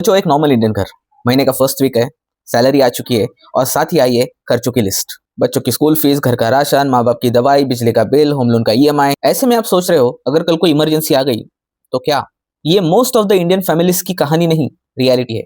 जो एक normal Indian घर, महीने का फर्स्ट वीक है, सैलरी आ चुकी है और साथ ही आई है खर्चों की लिस्ट। बच्चों की स्कूल फीस, घर का राशन, माँ बाप की दवाई, बिजली का बिल, होम लोन का ईएमआई। ऐसे में आप सोच रहे हो अगर कल कोई इमरजेंसी आ गई तो क्या? ये most of the Indian families की कहानी नहीं, रियलिटी है।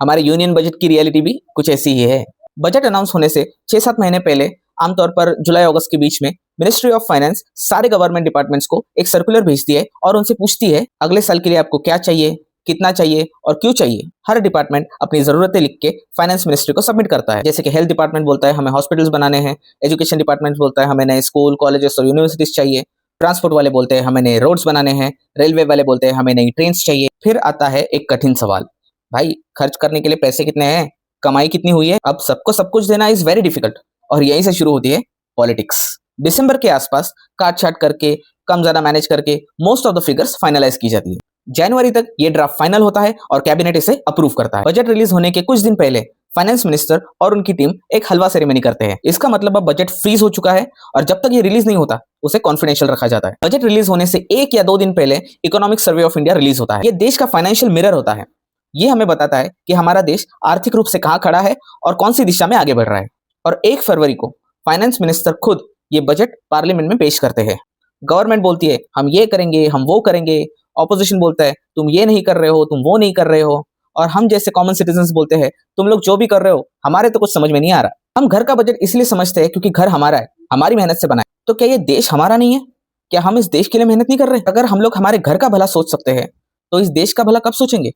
हमारे यूनियन बजट की रियलिटी भी कुछ ऐसी ही है। बजट अनाउंस होने से 6-7 महीने पहले, आमतौर पर जुलाई अगस्त के बीच में, मिनिस्ट्री ऑफ फाइनेंस सारे गवर्नमेंट डिपार्टमेंट्स को एक सर्कुलर भेजती है और उनसे पूछती है अगले साल के लिए आपको क्या चाहिए, कितना चाहिए और क्यों चाहिए। हर डिपार्टमेंट अपनी जरूरतें लिख के फाइनेंस मिनिस्ट्री को सबमिट करता है। जैसे कि हेल्थ डिपार्टमेंट बोलता है हमें हॉस्पिटल्स बनाने हैं, एजुकेशन डिपार्टमेंट बोलता है हमें नए स्कूल, कॉलेजेस और यूनिवर्सिटीज चाहिए, ट्रांसपोर्ट वाले बोलते हैं हमें नए रोड्स बनाने हैं, रेलवे वाले बोलते हैं हमें नई ट्रेन चाहिए। फिर आता है एक कठिन सवाल, भाई खर्च करने के लिए पैसे कितने हैं, कमाई कितनी हुई है? अब सबको सब कुछ देना इज वेरी डिफिकल्ट और यहीं से शुरू होती है पॉलिटिक्स। दिसंबर के आसपास काट छाट करके, कम ज्यादा मैनेज करके most of the figures finalise की जाती है। जनवरी तक ये ड्राफ्ट फाइनल होता है और कैबिनेट इसे अप्रूव करता है। बजट रिलीज होने के कुछ दिन पहले फाइनेंस मिनिस्टर और उनकी टीम एक हलवा सेरेमनी करते हैं। इसका मतलब अब बजट फ्रीज हो चुका है और जब तक ये रिलीज नहीं होता उसे कॉन्फिडेंशियल रखा जाता है। बजट रिलीज होने से 1 या 2 दिन पहले economic survey of India release होता है। ये देश का फाइनेंशियल मिरर होता है। ये हमें बताता है कि हमारा देश आर्थिक रूप से कहां खड़ा है और कौन सी दिशा में आगे बढ़ रहा है। और 1 फरवरी को फाइनेंस मिनिस्टर खुद ये बजट पार्लियामेंट में पेश करते हैं। गवर्नमेंट बोलती है हम ये करेंगे, हम वो करेंगे। ऑपोजिशन बोलता है तुम ये नहीं कर रहे हो, तुम वो नहीं कर रहे हो। और हम जैसे कॉमन सिटीजन्स बोलते हैं तुम लोग जो भी कर रहे हो हमारे तो कुछ समझ में नहीं आ रहा। हम घर का बजट इसलिए समझते हैं क्योंकि घर हमारा है, हमारी मेहनत से बना है। तो क्या ये देश हमारा नहीं है? क्या हम इस देश के लिए मेहनत नहीं कर रहे? अगर हम लोग हमारे घर का भला सोच सकते हैं तो इस देश का भला कब सोचेंगे?